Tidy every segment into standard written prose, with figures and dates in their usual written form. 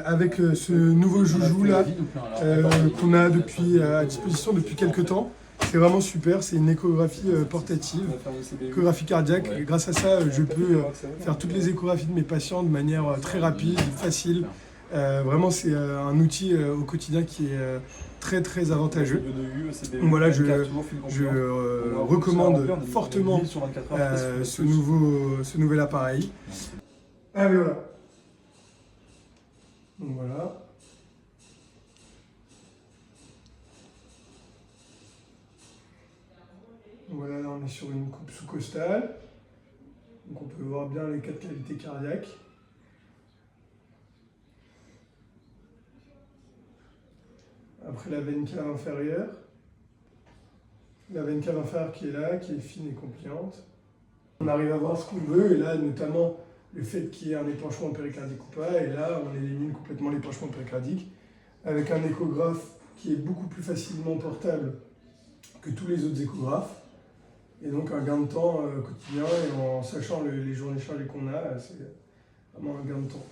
Avec ce nouveau joujou là qu'on a à disposition depuis quelques temps. C'est vraiment super, c'est une échographie portative, échographie cardiaque. Et grâce à ça, je peux faire toutes les échographies de mes patients de manière très rapide, facile. Vraiment, c'est un outil au quotidien qui est très très avantageux. Donc voilà, je recommande fortement ce nouvel appareil. Ah oui, voilà. Donc voilà. Donc voilà, là on est sur une coupe sous-costale. Donc on peut voir bien les 4 cavités cardiaques. Après la veine cave inférieure. La veine cave inférieure qui est là, qui est fine et compliante. On arrive à voir ce qu'on veut, et là notamment le fait qu'il y ait un épanchement péricardique ou pas, et là on élimine complètement l'épanchement péricardique avec un échographe qui est beaucoup plus facilement portable que tous les autres échographes. Et donc un gain de temps quotidien, et en sachant les journées chargées qu'on a, c'est vraiment un gain de temps.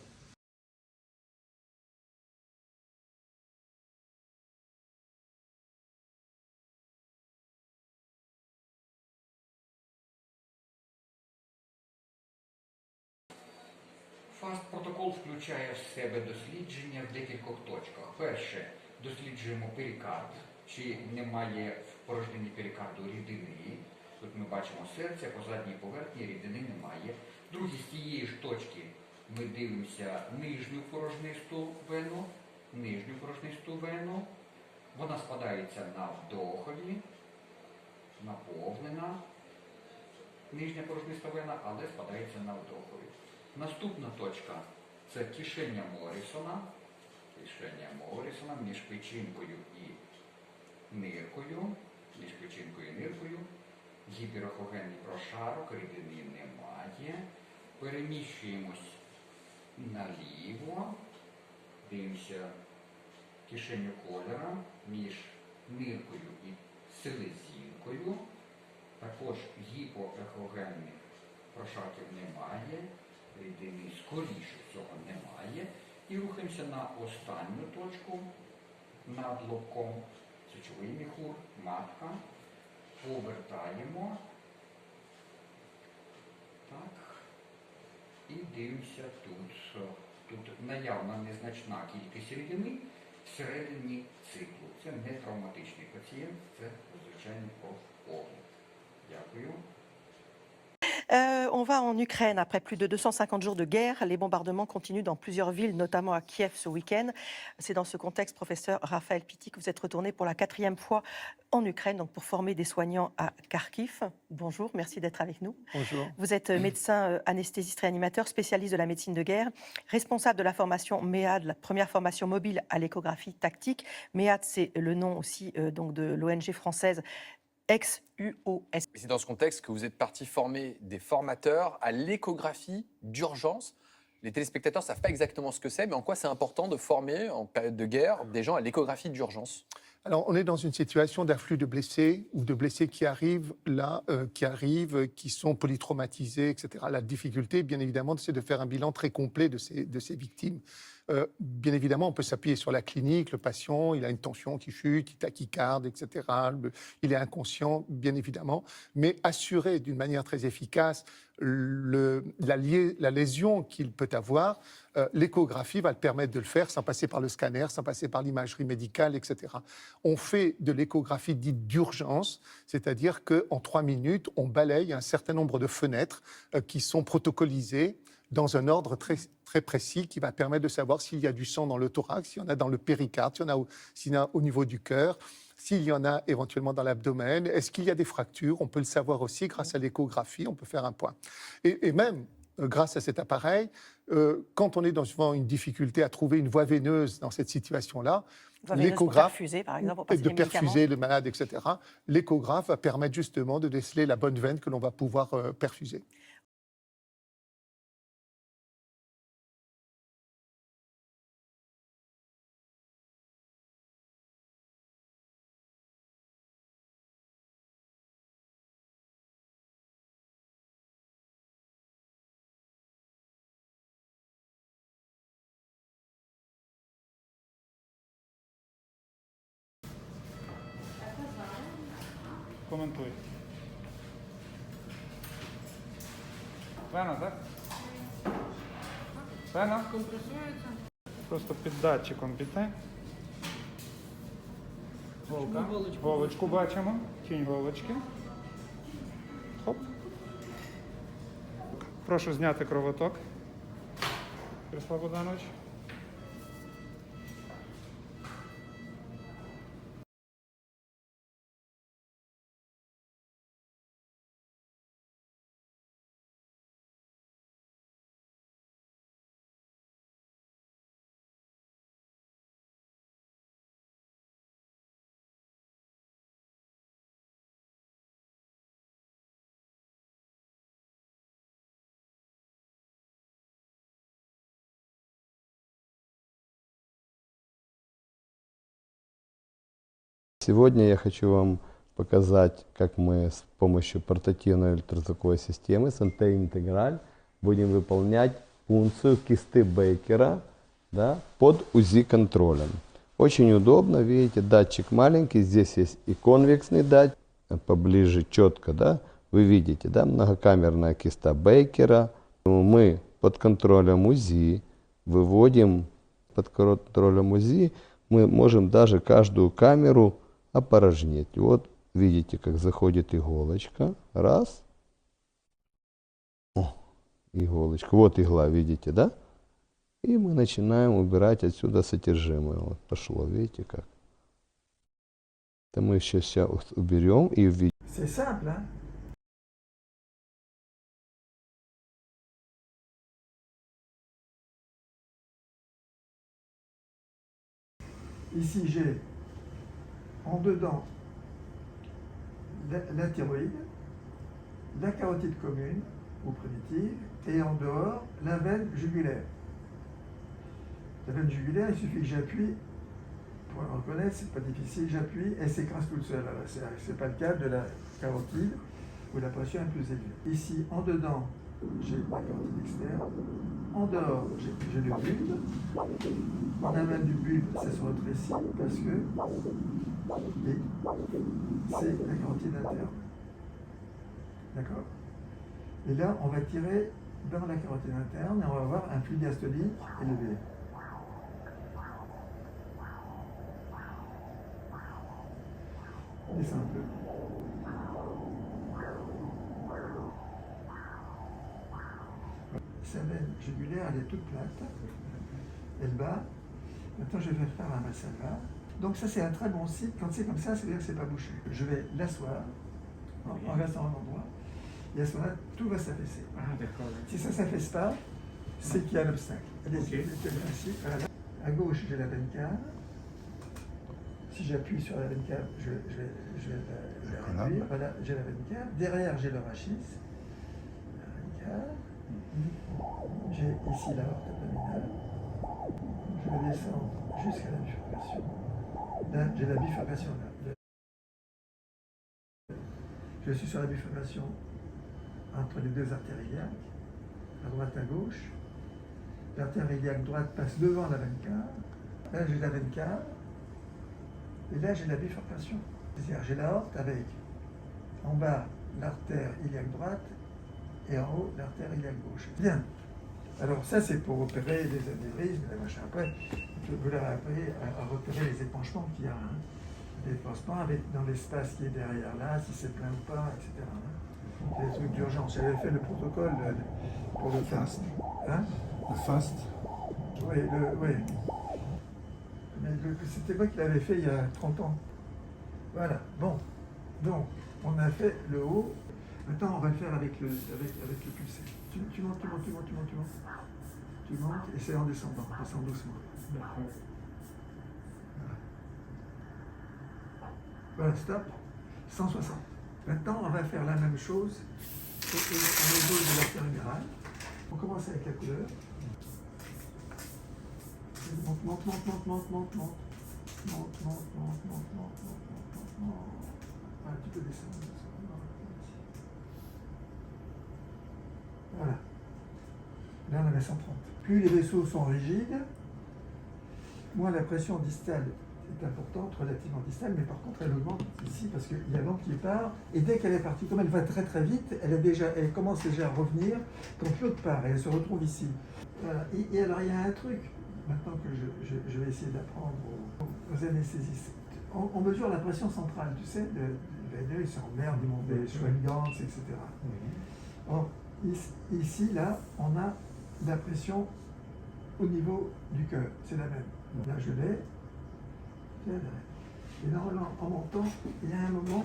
ФАСТ-протокол включає в себе дослідження в декількох точках. Перше, досліджуємо перикард, чи немає в порожнині перикарду рідини. Тут ми бачимо серце, по задній поверхні рідини немає. Друге, з тієї ж точки ми дивимося нижню порожнисту вену. Вона складається на вдохові, наповнена нижня порожниста вена, але складається на вдохові. Наступна точка – це кишеня Моррісона. Між печінкою і ниркою. Гіперохогенний прошарок, рідини немає. Переміщуємось наліво. Дивимося кишеню колера між ниркою і селезінкою. Також гіпоехогенних прошарків немає. Рідини, скоріше всього, немає. І рухаємося на останню точку над лобком. Сечовий міхур, матка. Повертаємо. Так. І дивимося тут. Тут наявна незначна кількість рідини всередині циклу. Це не травматичний пацієнт, це звичайний профогляд. Дякую. On va en Ukraine. Après plus de 250 jours de guerre, les bombardements continuent dans plusieurs villes, notamment à Kiev ce week-end. C'est dans ce contexte, professeur Raphaël Pitti, que vous êtes retourné pour la 4e fois en Ukraine, donc pour former des soignants à Kharkiv. Bonjour, merci d'être avec nous. Bonjour. Vous êtes médecin anesthésiste réanimateur, spécialiste de la médecine de guerre, responsable de la formation MEAD, la première formation mobile à l'échographie tactique. MEAD, c'est le nom aussi donc de l'ONG française ex-UOS. C'est dans ce contexte que vous êtes parti former des formateurs à l'échographie d'urgence. Les téléspectateurs ne savent pas exactement ce que c'est, mais en quoi c'est important de former, en période de guerre, des gens à l'échographie d'urgence? Alors, on est dans une situation d'afflux de blessés ou de blessés qui arrivent qui sont polytraumatisés, etc. La difficulté, bien évidemment, c'est de faire un bilan très complet de ces victimes. Bien évidemment, on peut s'appuyer sur la clinique, le patient, il a une tension qui chute, il tachycarde, etc. Il est inconscient, bien évidemment, mais assurer d'une manière très efficace la lésion qu'il peut avoir, l'échographie va le permettre de le faire sans passer par le scanner, sans passer par l'imagerie médicale, etc. On fait de l'échographie dite d'urgence, c'est-à-dire qu'en 3 minutes, on balaye un certain nombre de fenêtres qui sont protocolisées dans un ordre très, très précis qui va permettre de savoir s'il y a du sang dans le thorax, s'il y en a dans le péricarde, s'il y en a au niveau du cœur, s'il y en a éventuellement dans l'abdomen. Est-ce qu'il y a des fractures? On peut le savoir aussi grâce à l'échographie, on peut faire un point. Et même, grâce à cet appareil, quand on est devant une difficulté à trouver une voie veineuse dans cette situation-là, l'échographe, perfuser, par exemple, pour et passer de les médicaments. perfuser le malade, etc., l'échographe va permettre justement de déceler la bonne veine que l'on va pouvoir perfuser. Коментуй. Вена, так? Вена? Компресується. Просто під датчиком піти. Голка. Голочку. Голочку бачимо. Тінь голочки. Хоп. Прошу зняти кровоток. Ярослав Богданович. Сегодня я хочу вам показать, как мы с помощью портативной ультразвуковой системы Santé Integral будем выполнять пункцию кисты Бейкера, да, под УЗИ-контролем. Очень удобно, видите, датчик маленький, здесь есть и конвексный датчик, поближе четко, да, вы видите, да, многокамерная киста Бейкера. Мы под контролем УЗИ выводим, под контролем УЗИ мы можем даже каждую камеру опорожнить. Вот видите, как заходит иголочка. Раз. О, иголочка. Вот игла, видите, да? И мы начинаем убирать отсюда содержимое. Вот пошло, видите как? Это мы сейчас уберем и увидим. C'est simple, hein? Ici, j'ai en dedans la thyroïde, la carotide commune ou primitive, et en dehors la veine jugulaire. La veine jugulaire, il suffit que j'appuie, pour la reconnaître, c'est pas difficile, j'appuie, elle s'écrase toute seule. Alors, c'est pas le cas de la carotide où la pression est plus élevée. Ici, en dedans, j'ai la carotide externe. En dehors, j'ai le bulbe. En aval du bulbe, ça se rétrécit parce que c'est la carotide interne. D'accord? Et là, on va tirer dans la carotide interne et on va avoir un flux diastolique élevé. Descends un peu. Sa veine jugulaire, elle est toute plate, elle bat. Maintenant, je vais faire un massage là. Donc ça, c'est un très bon site. Quand c'est comme ça, ça veut dire que c'est pas bouché. Je vais l'asseoir en restant à l'endroit. Et à ce moment-là, tout va s'affaisser. Ah, d'accord. Si ça ne s'affaisse pas, c'est qu'il y a un obstacle. Allez, ainsi, voilà. À gauche, j'ai la veine cave. Si j'appuie sur la veine cave, je vais la réduire. Voilà, j'ai la veine cave. Derrière, j'ai le rachis. La veine cave. J'ai ici la horte abdominale. Je vais descendre jusqu'à la bifurcation. Là, j'ai la bifurcation là. Je suis sur la bifurcation entre les deux artères iliaques, à droite à gauche. L'artère iliaque droite passe devant la veine cave. Là, j'ai la veine cave. Et là, j'ai la bifurcation. C'est-à-dire, j'ai la horte avec en bas l'artère iliaque droite et en haut l'artère iliaque gauche. Bien. Alors ça, c'est pour opérer les anévrismes, les machins. Après, vous leur apprenez à repérer les épanchements qu'il y a. Hein. Les épanchements dans l'espace qui est derrière là, si c'est plein ou pas, etc. Hein. C'est des trucs d'urgence. J'avais fait le protocole pour le FAST. Hein? Le FAST? Oui, oui. Mais c'était moi qui l'avais fait il y a 30 ans. Voilà, bon. Donc, on a fait le haut. Maintenant, on va le faire avec le pulsé. Tu montes. Tu montes et c'est en descendant. Descends doucement. Voilà, stop. 160. Maintenant, on va faire la même chose au niveau de l'artère humérale. On commence avec la couleur. Monte. Voilà, tu peux descendre. Voilà. Là, on avait 130. Plus les vaisseaux sont rigides, moins la pression distale est importante, relativement distale, mais par contre, elle augmente ici parce qu'il y a l'eau qui part. Et dès qu'elle est partie, comme elle va très très vite, elle commence déjà à revenir quand l'autre part et elle se retrouve ici. Voilà. Et alors, il y a un truc, maintenant que je vais essayer d'apprendre aux anesthésistes. On mesure la pression centrale, tu sais, ils s'emmerdent, ils montent des Schwingans, etc. Or, ici, là, on a la pression au niveau du cœur, c'est la même. Là, je l'ai. Et normalement, en montant, il y a un moment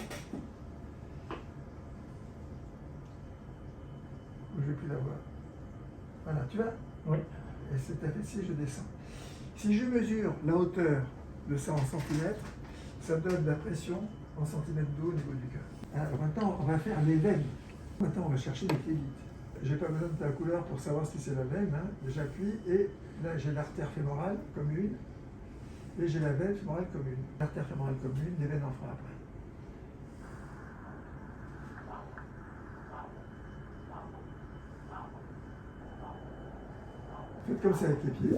où je ne vais plus la voir. Voilà, tu vois? Oui. Et c'est à fait si je descends. Si je mesure la hauteur de ça en centimètres, ça donne la pression en centimètres d'eau au niveau du cœur. Alors maintenant, on va faire les veines. Maintenant, on va chercher les clébites. Je n'ai pas besoin de la couleur pour savoir si c'est la veine. Hein. J'appuie et là, j'ai l'artère fémorale commune et j'ai la veine fémorale commune. L'artère fémorale commune, les veines en fera après. Faites comme ça avec les pieds.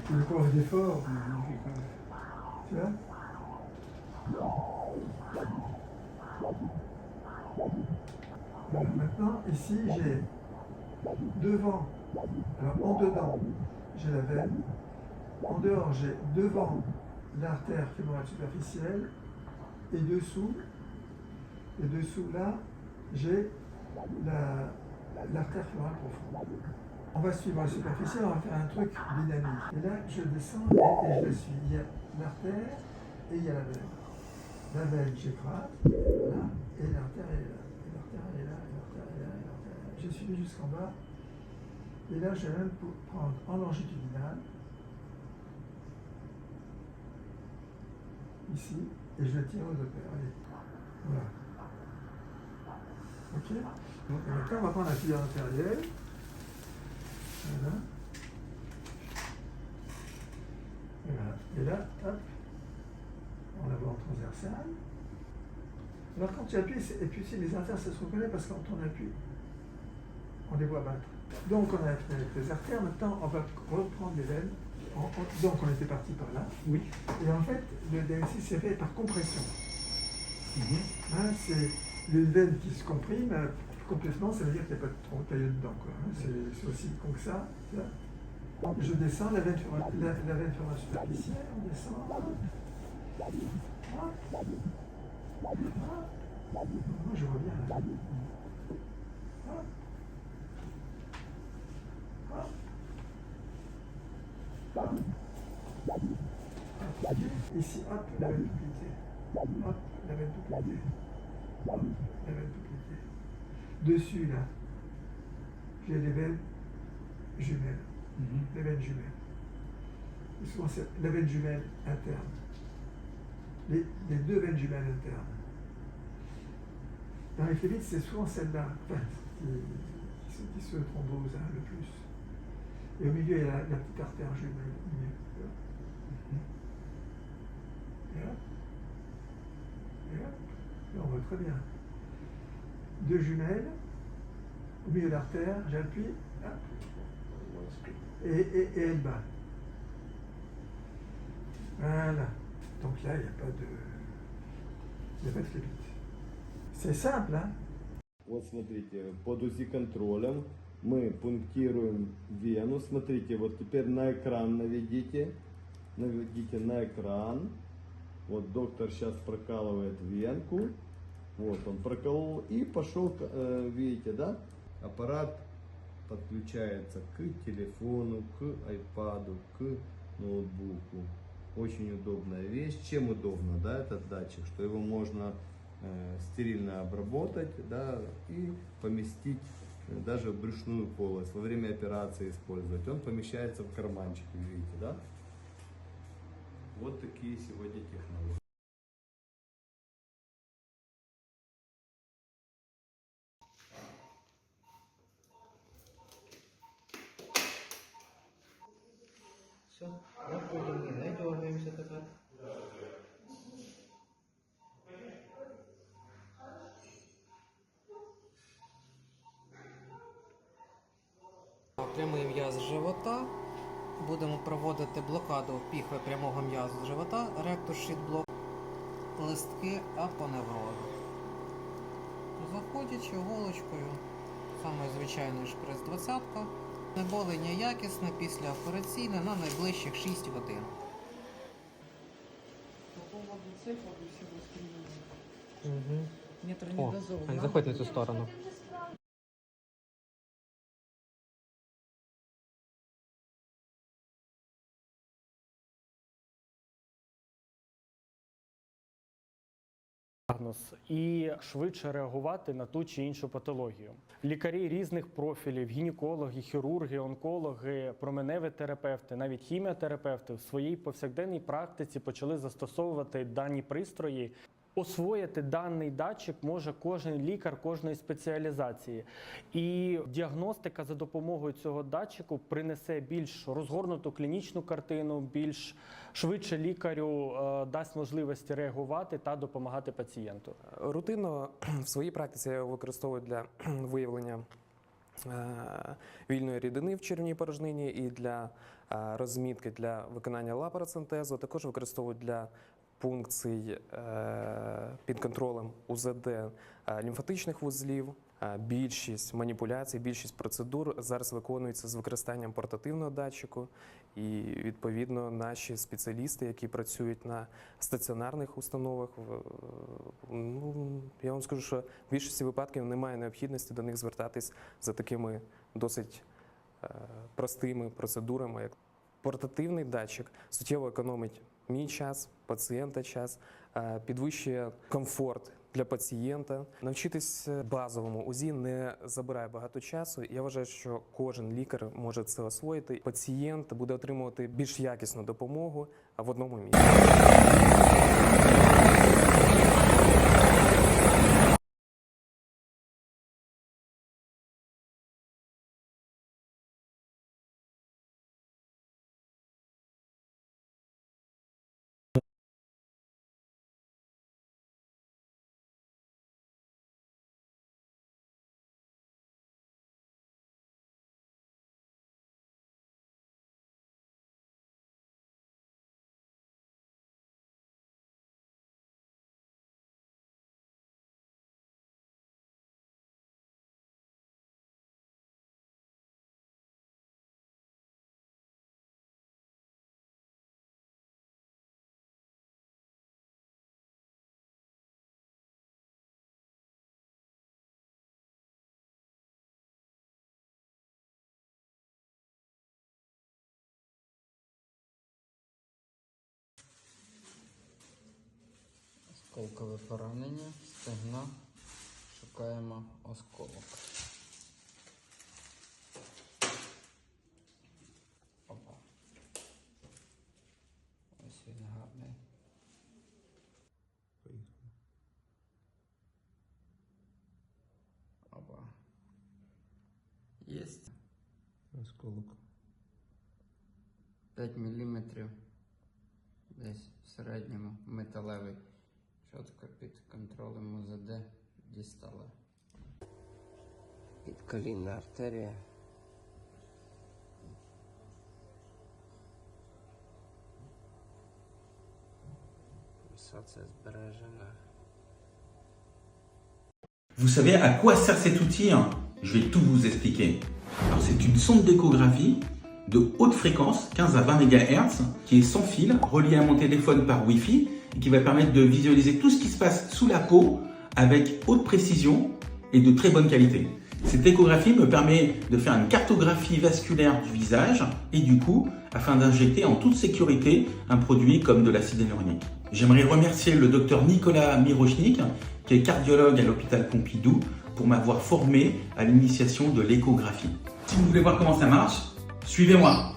Tu veux pas d'effort. Tu vois? Voilà, maintenant, ici, j'ai devant, alors en dedans, j'ai la veine, en dehors, j'ai devant l'artère fémorale superficielle, et dessous là, j'ai l'artère fémorale profonde. On va suivre la superficielle, on va faire un truc dynamique. Et là, je descends et je le suis. Il y a l'artère et il y a la veine. La veine, j'écrase, voilà, et l'artère est là. Et l'artère est là, et l'artère est là, et l'artère est là. Je suis jusqu'en bas. Et là, je vais même prendre en longitudinal, ici, et je le tire aux deux paires. Allez. Voilà. Ok? Donc, maintenant, on va prendre la filière intérieure. Voilà. Et voilà. Et là, hop, on la voit en transversale. Alors quand tu appuies, et puis si les artères, ça se reconnaît parce que quand on appuie, on les voit battre. Donc on a fini avec les artères, maintenant on va reprendre les veines. Donc on était parti par là. Oui. Et en fait, le DMC c'est fait par compression. Hein, c'est une veine qui se comprime, complètement, ça veut dire qu'il n'y a pas de tronc cailleux dedans. Hein. C'est aussi con que ça. Donc je descends, la veine fémorale superficielle, on descend. Moi je reviens là. Ici, hop, la veine dupliquée. Hop, la veine dupliquée. Hop, la veine dupliquée. Dessus, là, j'ai les veines jumelles. Les veines jumelles. Et souvent, c'est la veine jumelle interne. Les deux veines jumelles internes. Dans les phlébites, c'est souvent celle-là qui se thrombose hein, le plus. Et au milieu, il y a la petite artère jumelle. Et hop. Et hop. Et on voit très bien. Deux jumelles. Au milieu de l'artère, j'appuie. Et elle bat. Voilà. Donc là, il n'y a pas de пhlébite. C'est simple, hein? Вот смотрите, под УЗИ-контролем мы пунктируем вену. Смотрите, вот теперь на экран наведите. Наведите на экран. Вот доктор сейчас прокалывает венку. Вот он проколол и пошел, видите, да? Аппарат подключается к телефону, к айпаду, к ноутбуку. Очень удобная вещь. Чем удобно, да, этот датчик? Что его можно стерильно обработать, да, и поместить даже в брюшную полость, во время операции использовать. Он помещается в карманчик, видите, да? Вот такие сегодня технологии. Все, не дергаемся тепер. Прямий м'яз живота. Будемо проводити блокаду піхви прямого м'язу живота, ректор щит-блок, листки апоневрозу. Заходячи голочкою, саме звичайний шприц-20, знеболення якісне, післяопераційне на найближчих 6 годин. По поводу цифр и всего остального. Угу. Нетронидозол. Заходь на цю сторону. Діагноз і швидше реагувати на ту чи іншу патологію. Лікарі різних профілів, гінекологи, хірурги, онкологи, променеві терапевти, навіть хіміотерапевти в своїй повсякденній практиці почали застосовувати дані пристрої. Освоїти даний датчик може кожен лікар кожної спеціалізації. І діагностика за допомогою цього датчику принесе більш розгорнуту клінічну картину, більш швидше лікарю дасть можливості реагувати та допомагати пацієнту. Рутинно в своїй практиці я використовую для виявлення вільної рідини в черевній порожнині і для розмітки для виконання лапароцентезу. Також використовую для пункцій під контролем УЗД лімфатичних вузлів. Більшість маніпуляцій, більшість процедур зараз виконується з використанням портативного датчику. І, відповідно, наші спеціалісти, які працюють на стаціонарних установах, я вам скажу, що в більшості випадків немає необхідності до них звертатись за такими досить простими процедурами, як портативний датчик суттєво економить мій час, пацієнта час, підвищує комфорт для пацієнта. Навчитись базовому УЗІ не забирає багато часу. Я вважаю, що кожен лікар може це освоїти. Пацієнт буде отримувати більш якісну допомогу в одному місці. Осколкове поранення, стегна, шукаємо осколок. Опа. Ось він гарний. Опа. Єсть. Осколок. 5 мм. Десь в середньому металевий. Чітко під контролем УЗД дістала. Підколінна артерія. Пульсація збережена. Vous savez à quoi sert cet outil? Je vais tout vous expliquer. Alors, c'est une sonde d'échographie de haute fréquence, 15 à 20 MHz, qui est sans fil, reliée à mon téléphone par Wi-Fi, et qui va permettre de visualiser tout ce qui se passe sous la peau avec haute précision et de très bonne qualité. Cette échographie me permet de faire une cartographie vasculaire du visage et du cou afin d'injecter en toute sécurité un produit comme de l'acide hyaluronique. J'aimerais remercier le docteur Nicolas Mirochnik, qui est cardiologue à l'hôpital Pompidou, pour m'avoir formé à l'initiation de l'échographie. Si vous voulez voir comment ça marche, suivez-moi.